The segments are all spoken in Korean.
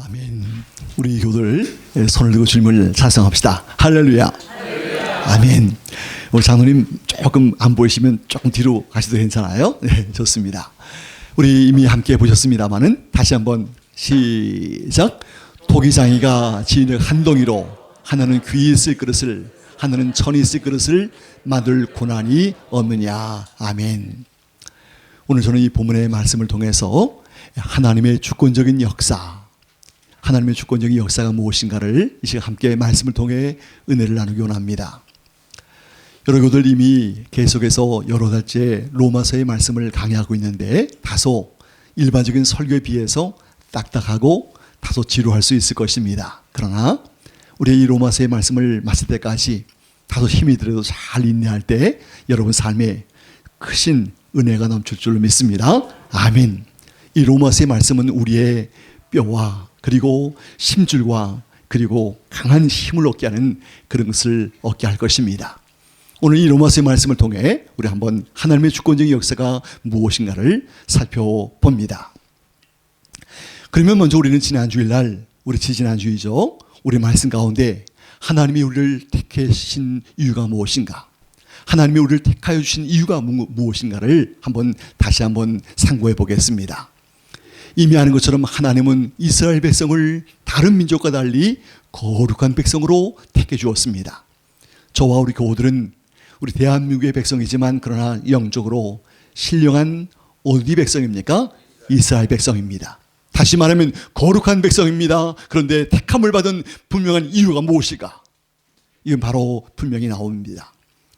아멘. 우리 교들 손을 들고 주님을 찬송합시다. 할렐루야. 아멘. 우리 장로님 조금 안 보이시면 조금 뒤로 가셔도 괜찮아요. 네, 좋습니다. 우리 이미 함께 보셨습니다마는 다시 한번 시작. 토기장이가 지은의 한 덩이로 하나는 귀 쓸 그릇을 하나는 천이 쓸 그릇을 만들 고난이 없느냐. 아멘. 오늘 저는 이 본문의 말씀을 통해서 하나님의 주권적인 역사, 하나님의 주권적인 역사가 무엇인가를 이 시간 함께 말씀을 통해 은혜를 나누기 원합니다. 여러분들 이미 계속해서 여러 달째 로마서의 말씀을 강의하고 있는데 다소 일반적인 설교에 비해서 딱딱하고 다소 지루할 수 있을 것입니다. 그러나 우리 이 로마서의 말씀을 마칠 때까지 다소 힘이 들어도 잘 인내할 때 여러분 삶에 크신 은혜가 넘칠 줄로 믿습니다. 아멘. 이 로마서의 말씀은 우리의 뼈와 그리고 심줄과 그리고 강한 힘을 얻게 하는 그런 것을 얻게 할 것입니다. 오늘 이 로마서의 말씀을 통해 우리 한번 하나님의 주권적인 역사가 무엇인가를 살펴봅니다. 그러면 먼저 우리는 지난 주일날, 우리 지난 주이죠. 우리 말씀 가운데 하나님이 우리를 택하신 이유가 무엇인가? 하나님이 우리를 택하여 주신 이유가 무엇인가를 다시 한번 상고해 보겠습니다. 이미 아는 것처럼 하나님은 이스라엘 백성을 다른 민족과 달리 거룩한 백성으로 택해 주었습니다. 저와 우리 교우들은 우리 대한민국의 백성이지만 그러나 영적으로 신령한 어디 백성입니까? 이스라엘 백성입니다. 다시 말하면 거룩한 백성입니다. 그런데 택함을 받은 분명한 이유가 무엇일까? 이건 바로 분명히 나옵니다.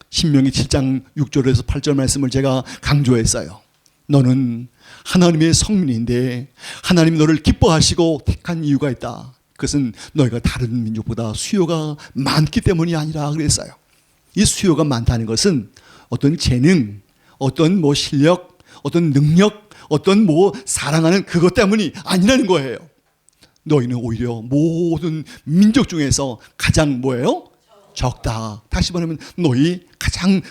신명기 7장 6절에서 8절 말씀을 제가 강조했어요. 너는 하나님의 성민인데 하나님이 너를 기뻐하시고 택한 이유가 있다. 그것은 너희가 다른 민족보다 수요가 많기 때문이 아니라 그랬어요. 이 수요가 많다는 것은 어떤 재능, 어떤 실력, 어떤 능력, 어떤 사랑하는 그것 때문이 아니라는 거예요. 너희는 오히려 모든 민족 중에서 가장 적다. 다시 말하면 너희 가장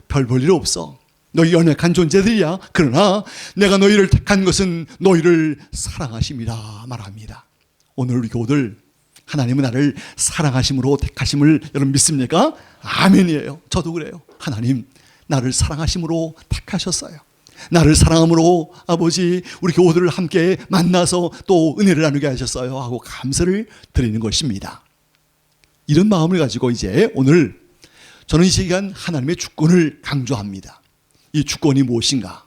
별 볼 일 없어. 너희 연약한 존재들이야. 그러나 내가 너희를 택한 것은 너희를 사랑하심이라 말합니다. 오늘 우리 교우들 하나님은 나를 사랑하심으로 택하심을 여러분 믿습니까? 아멘이에요. 저도 그래요. 하나님 나를 사랑하심으로 택하셨어요. 나를 사랑함으로 아버지 우리 교우들을 함께 만나서 또 은혜를 나누게 하셨어요 하고 감사를 드리는 것입니다. 이런 마음을 가지고 이제 오늘 저는 이 시간 하나님의 주권을 강조합니다. 이 주권이 무엇인가?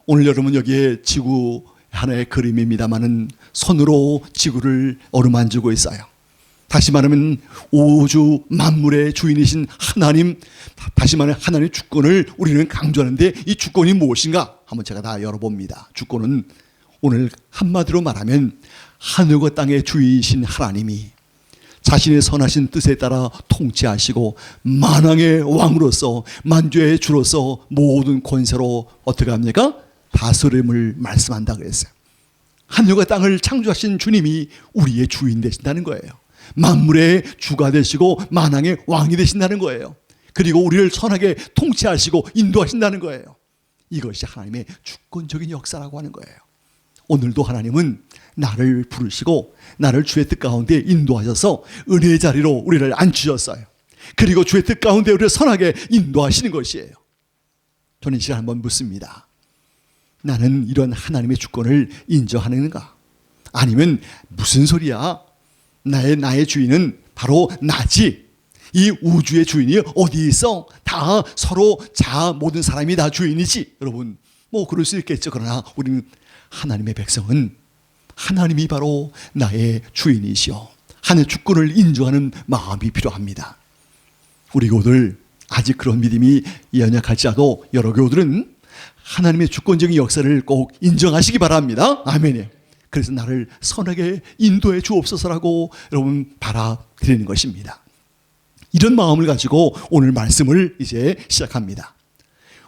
오늘 여러분 여기에 지구 하나의 그림입니다마는 손으로 지구를 어루만지고 있어요. 다시 말하면 우주 만물의 주인이신 하나님, 다시 말하면 하나님의 주권을 우리는 강조하는데 이 주권이 무엇인가? 한번 제가 다 열어봅니다. 주권은 오늘 한마디로 말하면 하늘과 땅의 주인이신 하나님이 자신의 선하신 뜻에 따라 통치하시고 만왕의 왕으로서 만주의 주로서 모든 권세로 어떻게 합니까? 다스림을 말씀한다 그랬어요. 하늘과 땅을 창조하신 주님이 우리의 주인 되신다는 거예요. 만물의 주가 되시고 만왕의 왕이 되신다는 거예요. 그리고 우리를 선하게 통치하시고 인도하신다는 거예요. 이것이 하나님의 주권적인 역사라고 하는 거예요. 오늘도 하나님은 나를 부르시고 나를 주의 뜻 가운데 인도하셔서 은혜의 자리로 우리를 앉히셨어요. 그리고 주의 뜻 가운데 우리를 선하게 인도하시는 것이에요. 저는 이 시간 한번 묻습니다. 나는 이런 하나님의 주권을 인정하는가? 아니면 무슨 소리야? 나의 주인은 바로 나지. 이 우주의 주인이 어디 있어? 다 서로 모든 사람이 다 주인이지. 여러분 그럴 수 있겠죠. 그러나 우리는 하나님의 백성은 하나님이 바로 나의 주인이시오. 하나님의 주권을 인정하는 마음이 필요합니다. 우리 교우들 아직 그런 믿음이 연약할지라도 여러 교우들은 하나님의 주권적인 역사를 꼭 인정하시기 바랍니다. 아멘이에요. 그래서 나를 선하게 인도해 주옵소서라고 여러분 바라드리는 것입니다. 이런 마음을 가지고 오늘 말씀을 이제 시작합니다.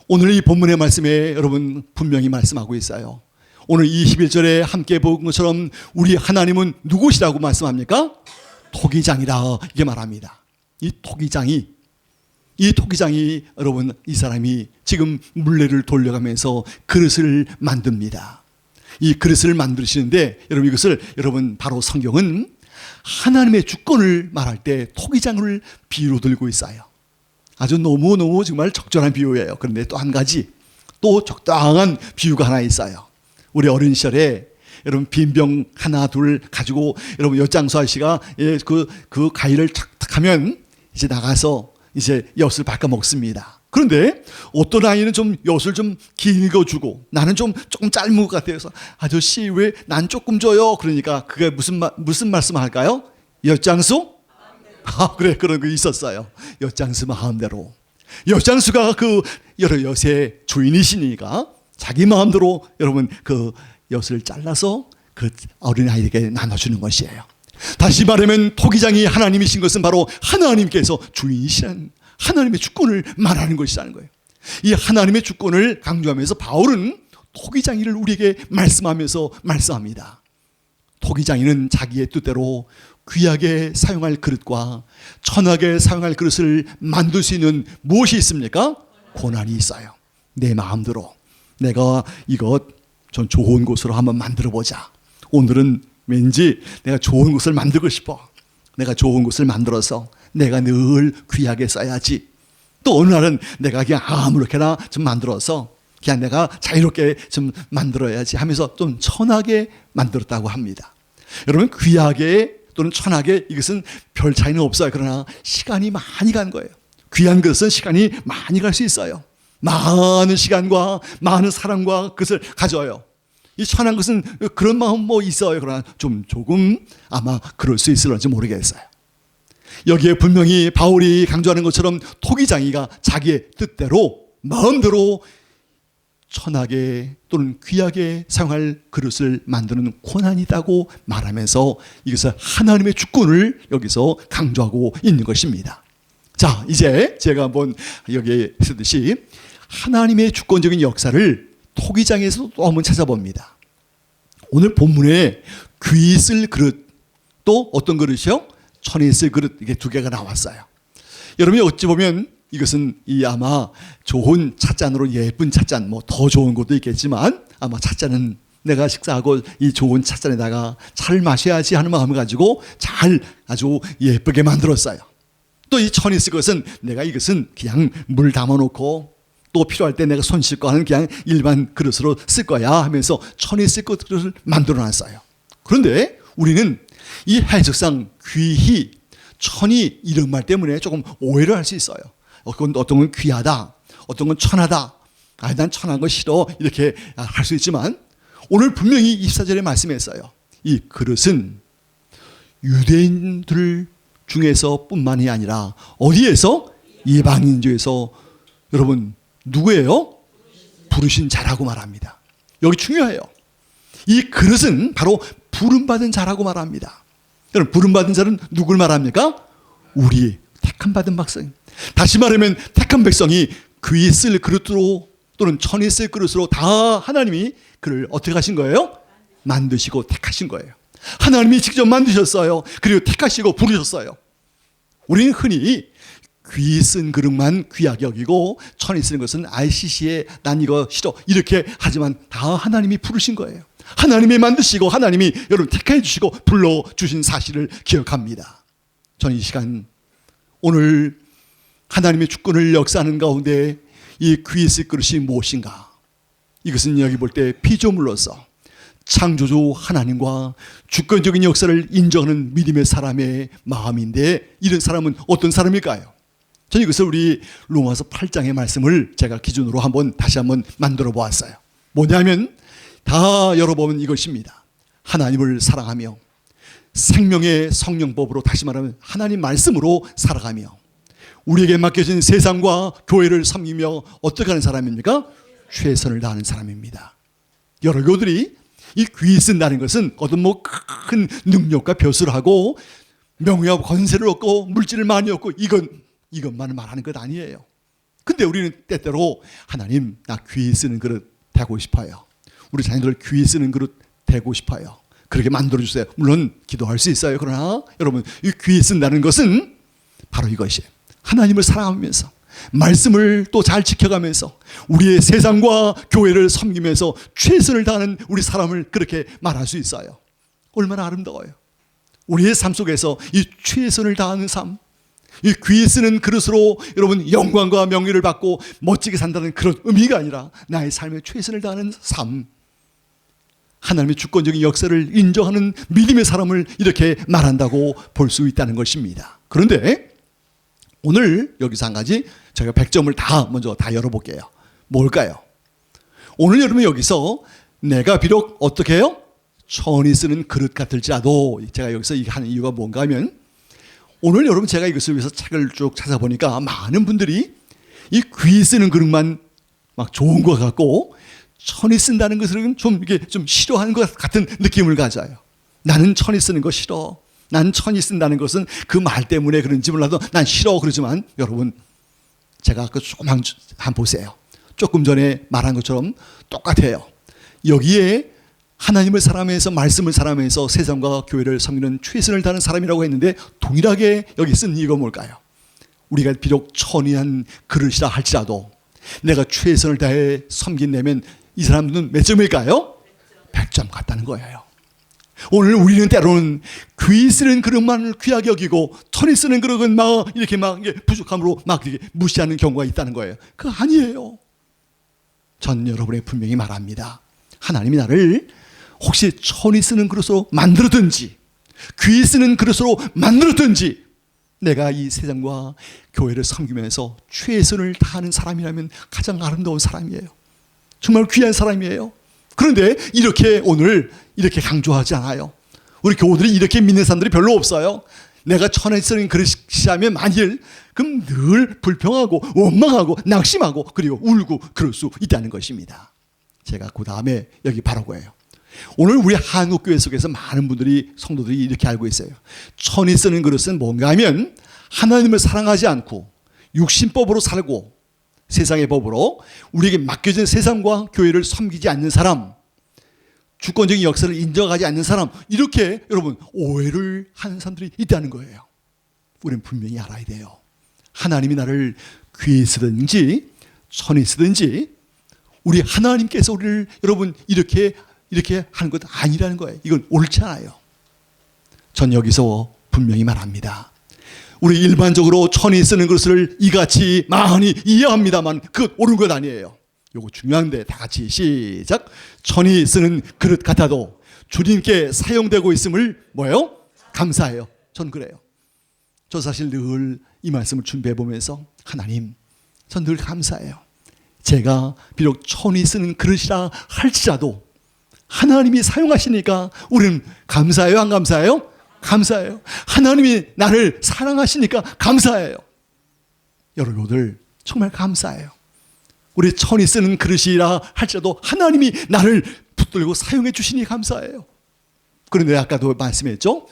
오늘 이 본문의 말씀에 여러분 분명히 말씀하고 있어요. 오늘 21절에 함께 본 것처럼 우리 하나님은 누구시라고 말씀합니까? 토기장이라 이게 말합니다. 이 토기장이 여러분 이 사람이 지금 물레를 돌려가면서 그릇을 만듭니다. 이 그릇을 만드시는데 여러분 이것을 여러분 바로 성경은 하나님의 주권을 말할 때 토기장을 비유로 들고 있어요. 아주 너무너무 정말 적절한 비유예요. 그런데 또 한 가지 또 적당한 비유가 하나 있어요. 우리 어린 시절에 여러분 빈병 하나 둘 가지고 여러분 엿장수 아저씨가 그 가위를 탁탁 하면 이제 나가서 이제 엿을 바꿔 먹습니다. 그런데 어떤 아이는 좀 엿을 좀 길거주고 나는 조금 짧은 것 같아서 아저씨 왜 난 조금 줘요? 그러니까 그게 무슨 말씀 할까요? 엿장수? 그래 그런 거 있었어요. 엿장수 마음대로. 엿장수가 그 여러 엿의 주인이시니까 자기 마음대로 여러분 그 엿을 잘라서 그 어린아이에게 나눠주는 것이에요. 다시 말하면 토기장이 하나님이신 것은 바로 하나님께서 주인이신 하나님의 주권을 말하는 것이라는 거예요. 이 하나님의 주권을 강조하면서 바울은 토기장이를 우리에게 말씀하면서 말씀합니다. 토기장이는 자기의 뜻대로 귀하게 사용할 그릇과 천하게 사용할 그릇을 만들 수 있는 무엇이 있습니까? 권한이 있어요. 내 마음대로 내가 이것 좀 좋은 곳으로 한번 만들어 보자. 오늘은 왠지 내가 좋은 곳을 만들고 싶어. 내가 좋은 곳을 만들어서 내가 늘 귀하게 써야지. 또 어느 날은 내가 그냥 아무렇게나 좀 만들어서 그냥 내가 자유롭게 좀 만들어야지 하면서 좀 천하게 만들었다고 합니다. 여러분 귀하게 또는 천하게 이것은 별 차이는 없어요. 그러나 시간이 많이 간 거예요. 귀한 것은 시간이 많이 갈 수 있어요. 많은 시간과 많은 사랑과 그것을 가져요. 이 천한 것은 그런 마음 뭐 있어요. 그러나 조금 아마 그럴 수 있을런지 모르겠어요. 여기에 분명히 바울이 강조하는 것처럼 토기장이가 자기의 뜻대로 마음대로 천하게 또는 귀하게 사용할 그릇을 만드는 권한이 있다고 말하면서 이것을 하나님의 주권을 여기서 강조하고 있는 것입니다. 자, 이제 제가 한번 여기에 쓰듯이 하나님의 주권적인 역사를 토기장에서 또 한번 찾아봅니다. 오늘 본문에 귀 쓸 그릇 또 어떤 그릇이요? 천에 쓸 그릇 이게 두 개가 나왔어요. 여러분이 어찌 보면 이것은 이 아마 좋은 찻잔으로 예쁜 찻잔 뭐 더 좋은 것도 있겠지만 아마 찻잔은 내가 식사하고 이 좋은 찻잔에다가 차를 마셔야지 하는 마음을 가지고 잘 아주 예쁘게 만들었어요. 또 이 천이 쓸 것은 내가 이것은 그냥 물 담아놓고 또 필요할 때 내가 손 씻고 하는 그냥 일반 그릇으로 쓸 거야 하면서 천이 쓸 것을 만들어놨어요. 그런데 우리는 이 해석상 귀히 천이 이런 말 때문에 조금 오해를 할 수 있어요. 어떤 건 귀하다, 어떤 건 천하다. 난 천한 거 싫어 이렇게 할 수 있지만 오늘 분명히 24절에 말씀했어요. 이 그릇은 유대인들 중에서 뿐만이 아니라 어디에서? 이방인 중에서 여러분 누구예요? 부르신 자라고 말합니다. 여기 중요해요. 이 그릇은 바로 부름받은 자라고 말합니다. 여러분 부름받은 자는 누굴 말합니까? 우리 택함 받은 백성. 다시 말하면 택한 백성이 귀 쓸 그릇으로 또는 천이 쓸 그릇으로 다 하나님이 그를 어떻게 하신 거예요? 만드시고 택하신 거예요. 하나님이 직접 만드셨어요. 그리고 택하시고 부르셨어요. 우리는 흔히 귀 쓴 그릇만 귀하게 여기고 천이 쓰는 것은 ICC에 난 이거 싫어 이렇게 하지만 다 하나님이 부르신 거예요. 하나님이 만드시고 하나님이 여러분 택해 주시고 불러주신 사실을 기억합니다. 저는 이 시간 오늘 하나님의 주권을 역사하는 가운데 이 귀 쓸 그릇이 무엇인가? 이것은 여기 볼 때 피조물로서 창조주 하나님과 주권적인 역사를 인정하는 믿음의 사람의 마음인데 이런 사람은 어떤 사람일까요? 저는 이것을 우리 로마서 8장의 말씀을 제가 기준으로 다시 한번 만들어 보았어요. 뭐냐면 다 열어보면 이것입니다. 하나님을 사랑하며 생명의 성령법으로 다시 말하면 하나님 말씀으로 살아가며 우리에게 맡겨진 세상과 교회를 섬기며 어떻게 하는 사람입니까? 최선을 다하는 사람입니다. 여러 교들이 이 귀 쓴다는 것은 어떤 큰 능력과 벼슬을 하고 명예와 권세를 얻고 물질을 많이 얻고 이것만 말하는 것 아니에요. 근데 우리는 때때로 하나님 나 귀 쓰는 그릇 되고 싶어요. 우리 자녀들 귀 쓰는 그릇 되고 싶어요. 그렇게 만들어주세요. 물론 기도할 수 있어요. 그러나 여러분 이 귀 쓴다는 것은 바로 이것이에요. 하나님을 사랑하면서 말씀을 또 잘 지켜가면서 우리의 세상과 교회를 섬기면서 최선을 다하는 우리 사람을 그렇게 말할 수 있어요. 얼마나 아름다워요. 우리의 삶 속에서 이 최선을 다하는 삶, 이 귀 쓰는 그릇으로 여러분 영광과 명예를 받고 멋지게 산다는 그런 의미가 아니라 나의 삶에 최선을 다하는 삶, 하나님의 주권적인 역사를 인정하는 믿음의 사람을 이렇게 말한다고 볼 수 있다는 것입니다. 그런데 오늘 여기서 한 가지 저희가 100점을 다 먼저 다 열어볼게요. 뭘까요? 오늘 여러분 여기서 내가 비록 어떻게 해요? 천이 쓰는 그릇 같을지라도, 제가 여기서 하는 이유가 뭔가 하면 오늘 여러분 제가 이것을 위해서 책을 쭉 찾아보니까 많은 분들이 이 귀 쓰는 그릇만 막 좋은 것 같고 천이 쓴다는 것은 좀 이게 좀 싫어하는 것 같은 느낌을 가져요. 나는 천이 쓰는 거 싫어. 난 천이 쓴다는 것은 그 말 때문에 그런지 몰라도 난 싫어 그러지만 여러분 제가 그 조금 한번 보세요. 조금 전에 말한 것처럼 똑같아요. 여기에 하나님을 사랑하면서 말씀을 사랑하면서 세상과 교회를 섬기는 최선을 다하는 사람이라고 했는데 동일하게 여기 쓴 이유가 뭘까요? 우리가 비록 천이한 그릇이라 할지라도 내가 최선을 다해 섬긴다면 이 사람들은 몇 점일까요? 100점 같다는 거예요. 오늘 우리는 때로는 귀 쓰는 그릇만을 귀하게 여기고 천이 쓰는 그릇은 막 이렇게 부족함으로 막 이렇게 무시하는 경우가 있다는 거예요. 그거 아니에요. 전 여러분에 분명히 말합니다. 하나님이 나를 혹시 천이 쓰는 그릇으로 만들었든지 귀 쓰는 그릇으로 만들었든지 내가 이 세상과 교회를 섬기면서 최선을 다하는 사람이라면 가장 아름다운 사람이에요. 정말 귀한 사람이에요. 그런데 이렇게 오늘 이렇게 강조하지 않아요. 우리 교우들이 이렇게 믿는 사람들이 별로 없어요. 내가 천에 쓰는 그릇이라면 만일 그럼 늘 불평하고 원망하고 낙심하고 그리고 울고 그럴 수 있다는 것입니다. 제가 그 다음에 여기 바로 거예요. 오늘 우리 한국교회 속에서 많은 분들이 성도들이 이렇게 알고 있어요. 천이 쓰는 그릇은 뭔가 하면 하나님을 사랑하지 않고 육신법으로 살고 세상의 법으로 우리에게 맡겨진 세상과 교회를 섬기지 않는 사람, 주권적인 역사를 인정하지 않는 사람, 이렇게 여러분 오해를 하는 사람들이 있다는 거예요. 우리는 분명히 알아야 돼요. 하나님이 나를 귀에 쓰든지 천에 쓰든지 우리 하나님께서 우리를 여러분 이렇게 하는 것 아니라는 거예요. 이건 옳지 않아요. 전 여기서 분명히 말합니다. 우리 일반적으로 천이 쓰는 것을 이같이 많이 이해합니다만 그것 옳은 것 아니에요. 요거 중요한데 다 같이 시작. 천이 쓰는 그릇 같아도 주님께 사용되고 있음을 뭐예요? 감사해요. 전 그래요. 저 사실 늘 이 말씀을 준비해 보면서 하나님, 전 늘 감사해요. 제가 비록 천이 쓰는 그릇이라 할지라도 하나님이 사용하시니까 우리는 감사해요, 안 감사해요? 감사해요. 하나님이 나를 사랑하시니까 감사해요. 여러분들 정말 감사해요. 우리 천이 쓰는 그릇이라 할지라도 하나님이 나를 붙들고 사용해 주시니 감사해요. 그런데 아까도 말씀했죠.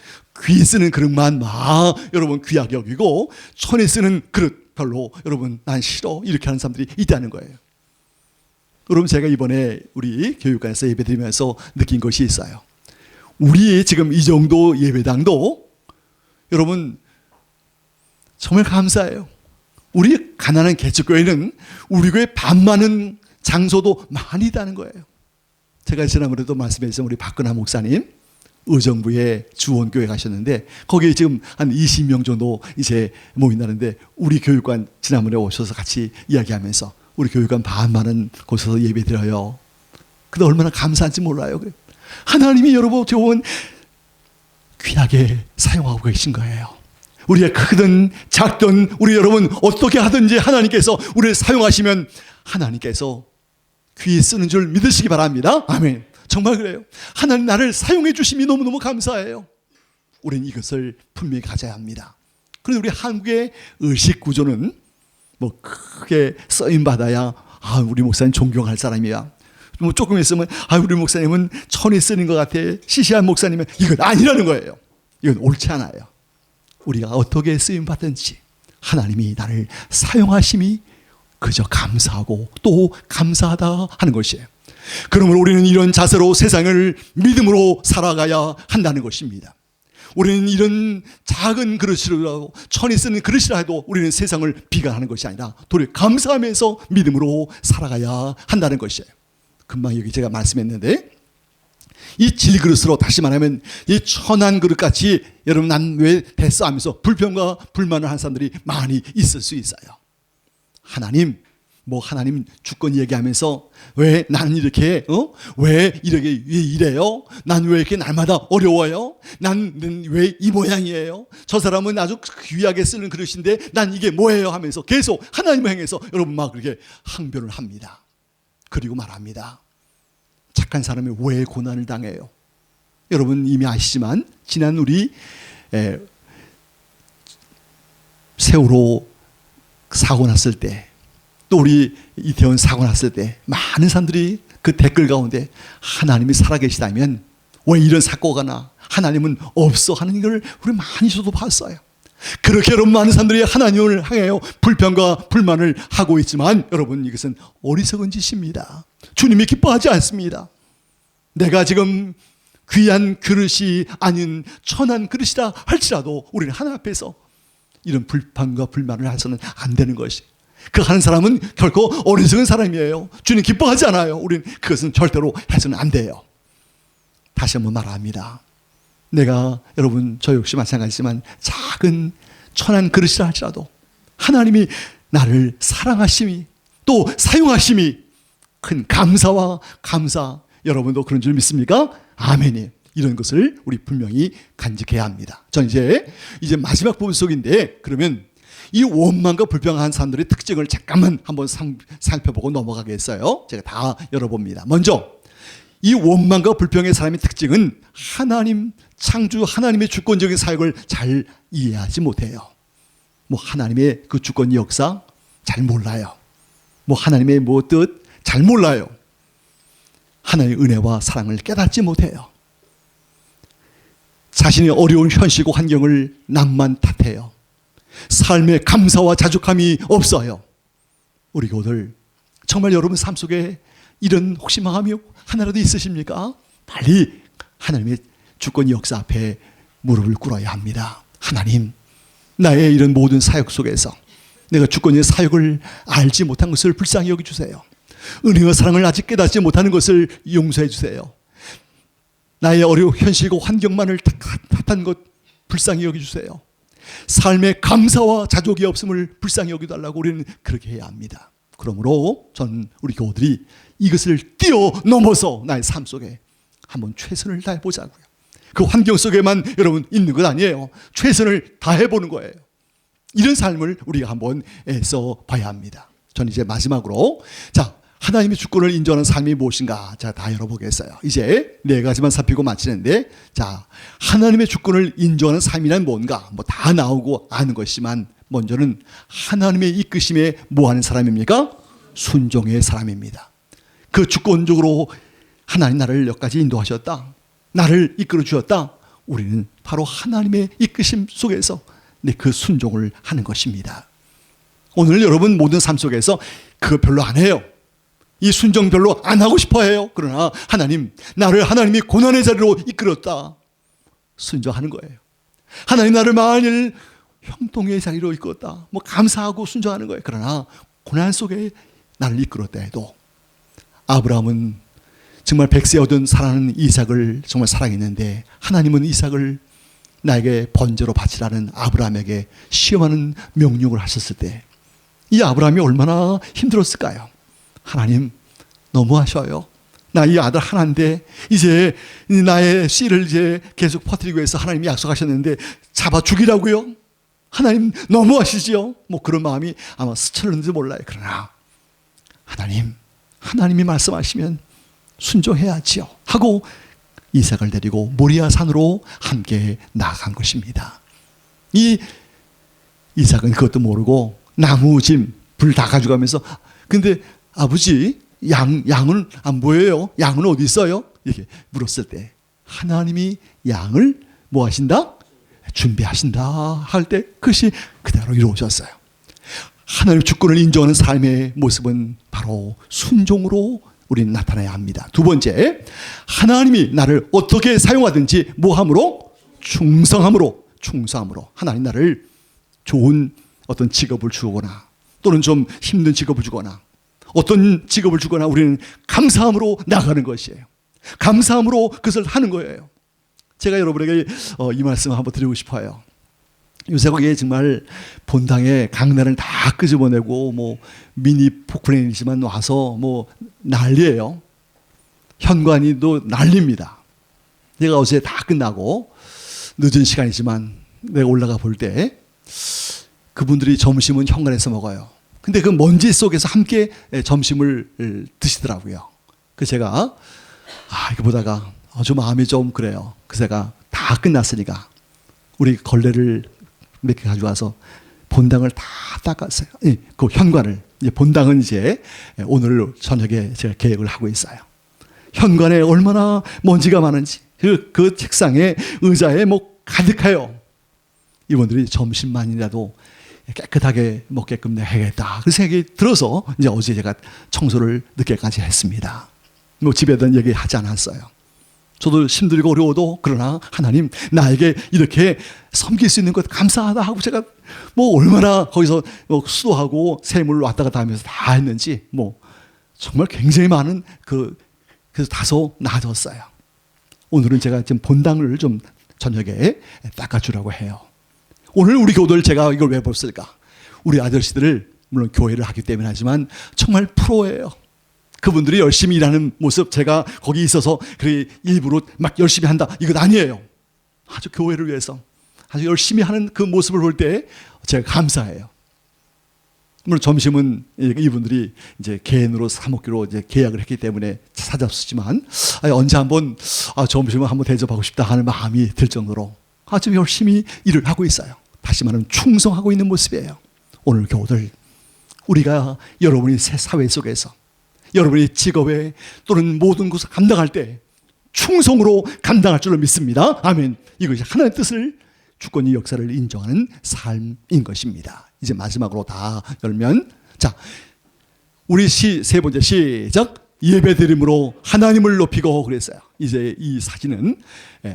귀 쓰는 그릇만 막 여러분 귀하게 여기고 천이 쓰는 그릇 별로 여러분 난 싫어 이렇게 하는 사람들이 있다는 거예요. 여러분 제가 이번에 우리 교육관에서 예배드리면서 느낀 것이 있어요. 우리 지금 이 정도 예배당도 여러분 정말 감사해요. 우리 가난한 개척교회는 우리 교회 반 많은 장소도 많이 있다는 거예요. 제가 지난번에도 말씀했지만 우리 박근하 목사님 의정부에 주원교회 가셨는데 거기에 지금 한 20명 정도 이제 모인다는데 우리 교육관 지난번에 오셔서 같이 이야기하면서 우리 교육관 반 많은 곳에서 예배드려요. 근데 얼마나 감사한지 몰라요. 하나님이 여러분 좋은 귀하게 사용하고 계신 거예요. 우리가 크든 작든 우리 여러분 어떻게 하든지 하나님께서 우리를 사용하시면 하나님께서 귀에 쓰는 줄 믿으시기 바랍니다. 아멘. 정말 그래요. 하나님 나를 사용해 주심이 너무너무 감사해요. 우리는 이것을 분명히 가져야 합니다. 그런데 우리 한국의 의식 구조는 뭐 크게 쓰임 받아야 우리 목사님 존경할 사람이야. 뭐 조금 있으면 우리 목사님은 천이 쓰는 것 같아. 시시한 목사님은 이건 아니라는 거예요. 이건 옳지 않아요. 우리가 어떻게 쓰임 받든지 하나님이 나를 사용하심이 그저 감사하고 또 감사하다 하는 것이에요. 그러므로 우리는 이런 자세로 세상을 믿음으로 살아가야 한다는 것입니다. 우리는 이런 작은 그릇이라도 천이 쓰는 그릇이라 해도 우리는 세상을 비관하는 것이 아니라 도리어 감사하면서 믿음으로 살아가야 한다는 것이에요. 금방 여기 제가 말씀했는데 이 질그릇으로 다시 말하면 이 천한 그릇같이 여러분 난 왜 됐어 하면서 불평과 불만을 한 사람들이 많이 있을 수 있어요. 하나님 주권 얘기하면서 왜 나는 이렇게 왜 이렇게 왜 이래요? 난 왜 이렇게 날마다 어려워요? 나는 왜 이 모양이에요? 저 사람은 아주 귀하게 쓰는 그릇인데 난 이게 뭐예요? 하면서 계속 하나님을 향해서 여러분 막 그렇게 항변을 합니다. 그리고 말합니다. 착한 사람이 왜 고난을 당해요? 여러분 이미 아시지만 지난 우리 세월호 사고 났을 때 또 우리 이태원 사고 났을 때 많은 사람들이 그 댓글 가운데 하나님이 살아계시다면 왜 이런 사고가 나? 하나님은 없어 하는 걸 우리 많이 저도 봤어요. 그렇게 여러분 많은 사람들이 하나님을 향하여 불평과 불만을 하고 있지만 여러분 이것은 어리석은 짓입니다. 주님이 기뻐하지 않습니다. 내가 지금 귀한 그릇이 아닌 천한 그릇이라 할지라도 우리는 하나님 앞에서 이런 불평과 불만을 해서는 안 되는 것이. 그 하는 사람은 결코 어리석은 사람이에요. 주님 기뻐하지 않아요. 우리는 그것은 절대로 해서는 안 돼요. 다시 한번 말합니다. 내가 여러분 저 역시 마찬가지지만 작은 천한 그릇이라 할지라도 하나님이 나를 사랑하심이 또 사용하심이 큰 감사와 감사. 여러분도 그런 줄 믿습니까? 아멘이. 이런 것을 우리 분명히 간직해야 합니다. 전 이제 마지막 부분 속인데 그러면 이 원망과 불평한 사람들의 특징을 잠깐만 한번 살펴보고 넘어가겠어요. 제가 다 열어봅니다. 먼저 이 원망과 불평의 사람의 특징은 하나님 창조 하나님의 주권적인 사역을 잘 이해하지 못해요. 하나님의 그 주권 역사 잘 몰라요. 하나님의 뜻 잘 몰라요. 하나님의 은혜와 사랑을 깨닫지 못해요. 자신의 어려운 현실과 환경을 남만 탓해요. 삶에 감사와 자족함이 없어요. 우리 교우들 정말 여러분 삶 속에 이런 혹시 마음이 하나라도 있으십니까? 빨리 하나님의 주권 역사 앞에 무릎을 꿇어야 합니다. 하나님, 나의 이런 모든 사역 속에서 내가 주권의 사역을 알지 못한 것을 불쌍히 여겨주세요. 은혜와 사랑을 아직 깨닫지 못하는 것을 용서해 주세요. 나의 어려운 현실과 환경만을 탓한 것 불쌍히 여겨주세요. 삶에 감사와 자족이 없음을 불쌍히 여겨달라고 우리는 그렇게 해야 합니다. 그러므로 저는 우리 교우들이 이것을 뛰어넘어서 나의 삶 속에 한번 최선을 다해보자고요. 그 환경 속에만 여러분 있는 것 아니에요. 최선을 다해보는 거예요. 이런 삶을 우리가 한번 애써 봐야 합니다. 저는 이제 마지막으로 하나님의 주권을 인정하는 삶이 무엇인가 다 열어보겠어요. 이제 4가지만 살피고 마치는데 하나님의 주권을 인정하는 삶이란 뭔가 다 나오고 아는 것이지만 먼저는 하나님의 이끄심에 뭐하는 사람입니까? 순종의 사람입니다. 그 주권적으로 하나님 나를 여기까지 인도하셨다. 나를 이끌어 주셨다. 우리는 바로 하나님의 이끄심 속에서 그 순종을 하는 것입니다. 오늘 여러분 모든 삶 속에서 그거 별로 안 해요. 이 순종 별로 안 하고 싶어 해요. 그러나 하나님, 나를 하나님이 고난의 자리로 이끌었다. 순종하는 거예요. 하나님 나를 만일 형통의 자리로 이끌었다. 감사하고 순종하는 거예요. 그러나 고난 속에 나를 이끌었다 해도 아브라함은 정말 백세 얻은 사랑하는 이삭을 정말 사랑했는데 하나님은 이삭을 나에게 번제로 바치라는 아브라함에게 시험하는 명령을 하셨을 때 이 아브라함이 얼마나 힘들었을까요? 하나님 너무하셔요. 나 이 아들 하나인데 이제 나의 씨를 이제 계속 퍼뜨리기 위해서 하나님이 약속하셨는데 잡아 죽이라고요? 하나님 너무하시지요? 그런 마음이 아마 스쳤는지 몰라요. 그러나 하나님이 말씀하시면 순종해야지요 하고 이삭을 데리고 모리아 산으로 함께 나아간 것입니다. 이 이삭은 그것도 모르고 나무짐 불 다 가져가면서 근데 아버지 양은 안 보여요? 양은 어디 있어요? 이렇게 물었을 때 하나님이 양을 뭐 하신다? 준비하신다 할 때 그것이 그대로 이루어졌어요. 하나님의 주권을 인정하는 삶의 모습은 바로 순종으로 우리는 나타나야 합니다. 두 번째, 하나님이 나를 어떻게 사용하든지 뭐함으로? 충성함으로 하나님 나를 좋은 어떤 직업을 주거나 또는 좀 힘든 직업을 주거나 어떤 직업을 주거나 우리는 감사함으로 나가는 것이에요. 감사함으로 그것을 하는 거예요. 제가 여러분에게 이 말씀을 한번 드리고 싶어요. 요새 거기에 정말 본당에 강단을 다 끄집어내고 뭐 미니 포크레인이지만 와서 뭐 난리예요. 현관이도 난립니다. 내가 어제 다 끝나고 늦은 시간이지만 내가 올라가 볼 때 그분들이 점심은 현관에서 먹어요. 근데 그 먼지 속에서 함께 점심을 드시더라고요. 그래서 제가 이거 보다가 좀 마음이 좀 그래요. 그래서 제가 다 끝났으니까 우리 걸레를 몇 개 가져와서 본당을 다 닦았어요. 그 현관을. 본당은 이제 오늘 저녁에 제가 계획을 하고 있어요. 현관에 얼마나 먼지가 많은지 그 책상에 의자에 뭐 가득해요. 이분들이 점심만이라도 깨끗하게 먹게끔 해야겠다. 그 생각이 들어서 이제 어제 제가 청소를 늦게까지 했습니다. 뭐 집에 대한 얘기 하지 않았어요. 저도 힘들고 어려워도 그러나 하나님 나에게 이렇게 섬길 수 있는 것 감사하다 하고 제가 뭐 얼마나 거기서 뭐 수도하고 세물 왔다 갔다 하면서 다 했는지 뭐 정말 굉장히 많은 그래서 다소 나아졌어요. 오늘은 제가 지금 본당을 좀 저녁에 닦아주라고 해요. 오늘 우리 교도를 제가 이걸 왜 뽑을까? 우리 아저씨들을 물론 교회를 하기 때문에 하지만 정말 프로예요. 그분들이 열심히 일하는 모습 제가 거기 있어서 그래 일부러 막 열심히 한다 이건 아니에요. 아주 교회를 위해서 아주 열심히 하는 그 모습을 볼 때 제가 감사해요. 물론 점심은 이분들이 이제 개인으로 사 먹기로 이제 계약을 했기 때문에 찾아왔지만 언제 한번 점심을 한번 대접하고 싶다 하는 마음이 들 정도로 아주 열심히 일을 하고 있어요. 다시 말하면 충성하고 있는 모습이에요. 오늘 교우들 우리가 여러분이 새 사회 속에서 여러분의 직업에 또는 모든 것을 감당할 때 충성으로 감당할 줄로 믿습니다. 아멘. 이것이 하나님의 뜻을 주권의 역사를 인정하는 삶인 것입니다. 이제 마지막으로 다 열면 자 우리 세 번째 시작 예배드림으로 하나님을 높이고 그랬어요. 이제 이 사진은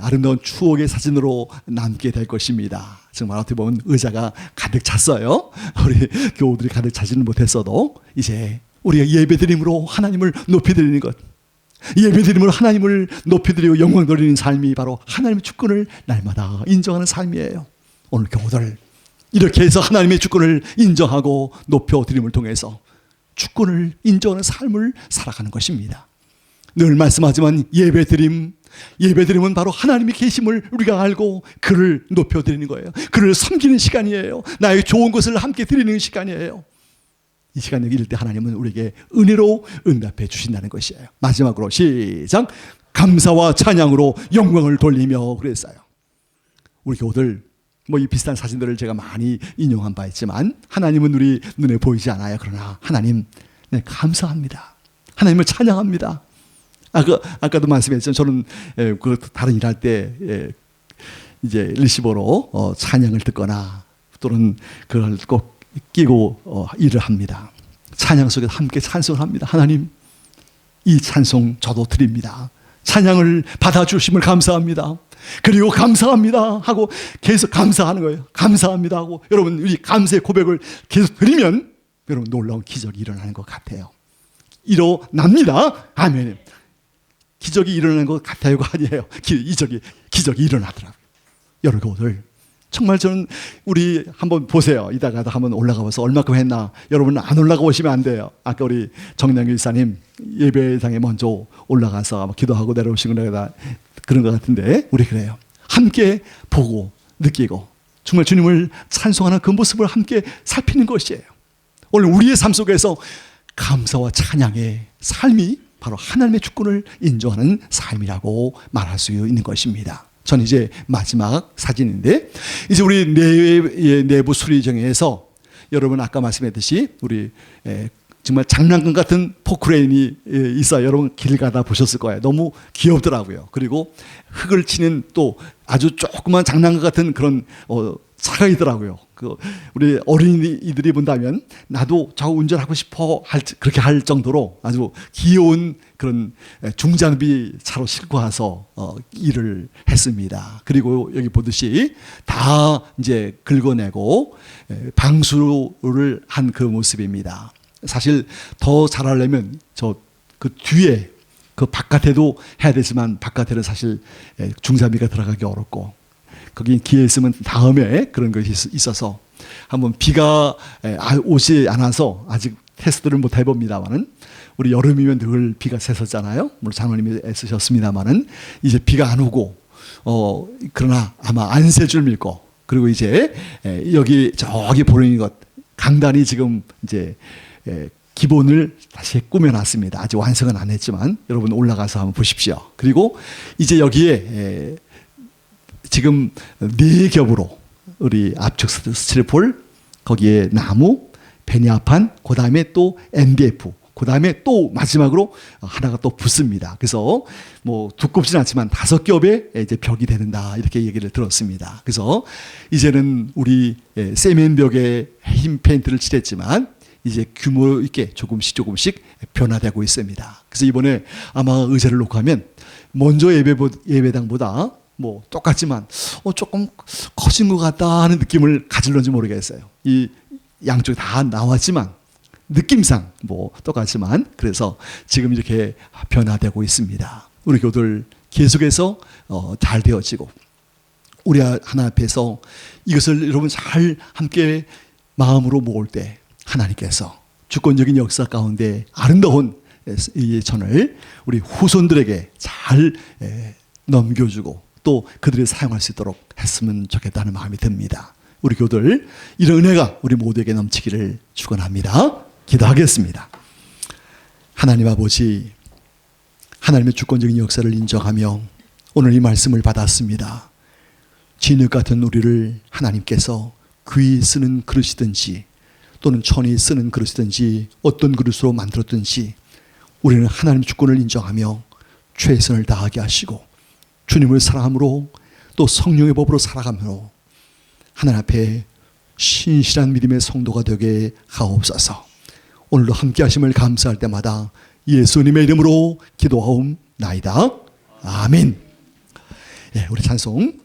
아름다운 추억의 사진으로 남게 될 것입니다. 정말 어떻게 보면 의자가 가득 찼어요. 우리 교우들이 가득 차지는 못했어도 이제 우리가 예배드림으로 하나님을 높이드리는 것 예배드림으로 하나님을 높이드리고 영광 돌리는 삶이 바로 하나님의 주권을 날마다 인정하는 삶이에요. 오늘 교우들 이렇게 해서 하나님의 주권을 인정하고 높여드림을 통해서 주권을 인정하는 삶을 살아가는 것입니다. 늘 말씀하지만 예배드림은 바로 하나님의 계심을 우리가 알고 그를 높여드리는 거예요. 그를 섬기는 시간이에요. 나의 좋은 것을 함께 드리는 시간이에요. 이 시간을 이럴 때 하나님은 우리에게 은혜로 응답해 주신다는 것이에요. 마지막으로 시작 감사와 찬양으로 영광을 돌리며 그랬어요. 우리 교우들 뭐 이 비슷한 사진들을 제가 많이 인용한 바 있지만 하나님은 우리 눈에 보이지 않아요. 그러나 하나님 감사합니다. 하나님을 찬양합니다. 아까도 말씀했지만 저는 그 다른 일할 때 이제 리시버로 찬양을 듣거나 또는 그걸 꼭 끼고 일을 합니다. 찬양 속에서 함께 찬송을 합니다. 하나님 이 찬송 저도 드립니다. 찬양을 받아주심을 감사합니다. 그리고 감사합니다 하고 계속 감사하는 거예요. 감사합니다 하고 여러분 우리 감사의 고백을 계속 드리면 여러분 놀라운 기적이 일어나는 것 같아요. 일어납니다. 아멘. 기적이 일어나는 것 같아요가 아니에요. 기적이 일어나더라고요. 여러분들 정말 저는 우리 한번 보세요. 이따가 한번 올라가 봐서 얼마큼 했나. 여러분 안 올라가 보시면 안 돼요. 아까 우리 정량규 일사님 예배당에 먼저 올라가서 기도하고 내려오신 거다 그런 것 같은데 우리 그래요. 함께 보고 느끼고 정말 주님을 찬송하는 그 모습을 함께 살피는 것이에요. 오늘 우리의 삶 속에서 감사와 찬양의 삶이 바로 하나님의 주권을 인정하는 삶이라고 말할 수 있는 것입니다. 전 이제 마지막 사진인데 이제 우리 내부 수리정에서 여러분 아까 말씀했듯이 우리 정말 장난감 같은 포크레인이 있어요. 여러분 길 가다 보셨을 거예요. 너무 귀엽더라고요. 그리고 흙을 치는 또 아주 조그만 장난감 같은 그런 차가 있더라고요. 우리 어린이들이 본다면 나도 저 운전하고 싶어 그렇게 할 정도로 아주 귀여운 그런 중장비 차로 싣고 와서 일을 했습니다. 그리고 여기 보듯이 다 이제 긁어내고 방수를 한 그 모습입니다. 사실 더 잘하려면 저 그 뒤에 그 바깥에도 해야 되지만 바깥에는 사실 중장비가 들어가기 어렵고 거기 기회 있으면 다음에 그런 것이 있어서 한번 비가 오지 않아서 아직 테스트를 못 해봅니다만은 우리 여름이면 늘 비가 샜었잖아요. 물론 장로님이 애쓰셨습니다만은 이제 비가 안 오고 그러나 아마 안새줄 믿고 그리고 이제 여기 저기 보이는 것 강단이 지금 이제 기본을 다시 꾸며놨습니다. 아직 완성은 안 했지만 여러분 올라가서 한번 보십시오. 그리고 이제 여기에 지금 4겹으로 우리 압축 스티로폴 거기에 나무, 베니아판, 그 다음에 또 MDF, 그 다음에 또 마지막으로 하나가 또 붙습니다. 그래서 뭐 두껍진 않지만 5겹의 이제 벽이 되는다 이렇게 얘기를 들었습니다. 그래서 이제는 우리 세면벽에 흰 페인트를 칠했지만 이제 규모 있게 조금씩 변화되고 있습니다. 그래서 이번에 아마 의자를 놓고 하면 먼저 예배당보다 뭐 똑같지만 조금 커진 것 같다 하는 느낌을 가질런지 모르겠어요. 이 양쪽이 다 나왔지만 느낌상 뭐 똑같지만 그래서 지금 이렇게 변화되고 있습니다. 우리 교들 계속해서 잘 되어지고 우리 하나 앞에서 이것을 여러분 잘 함께 마음으로 모을 때 하나님께서 주권적인 역사 가운데 아름다운 이 예천을 우리 후손들에게 잘 넘겨주고 또 그들이 사용할 수 있도록 했으면 좋겠다는 마음이 듭니다. 우리 교들 이런 은혜가 우리 모두에게 넘치기를 축원합니다. 기도하겠습니다. 하나님 아버지, 하나님의 주권적인 역사를 인정하며 오늘 이 말씀을 받았습니다. 진흙 같은 우리를 하나님께서 귀 쓰는 그릇이든지 또는 천이 쓰는 그릇이든지 어떤 그릇으로 만들었든지 우리는 하나님의 주권을 인정하며 최선을 다하게 하시고 주님을 사랑함으로 또 성령의 법으로 살아가므로 하나님 앞에 신실한 믿음의 성도가 되게 하옵소서. 오늘도 함께 하심을 감사할 때마다 예수님의 이름으로 기도하옵나이다. 아멘. 우리 찬송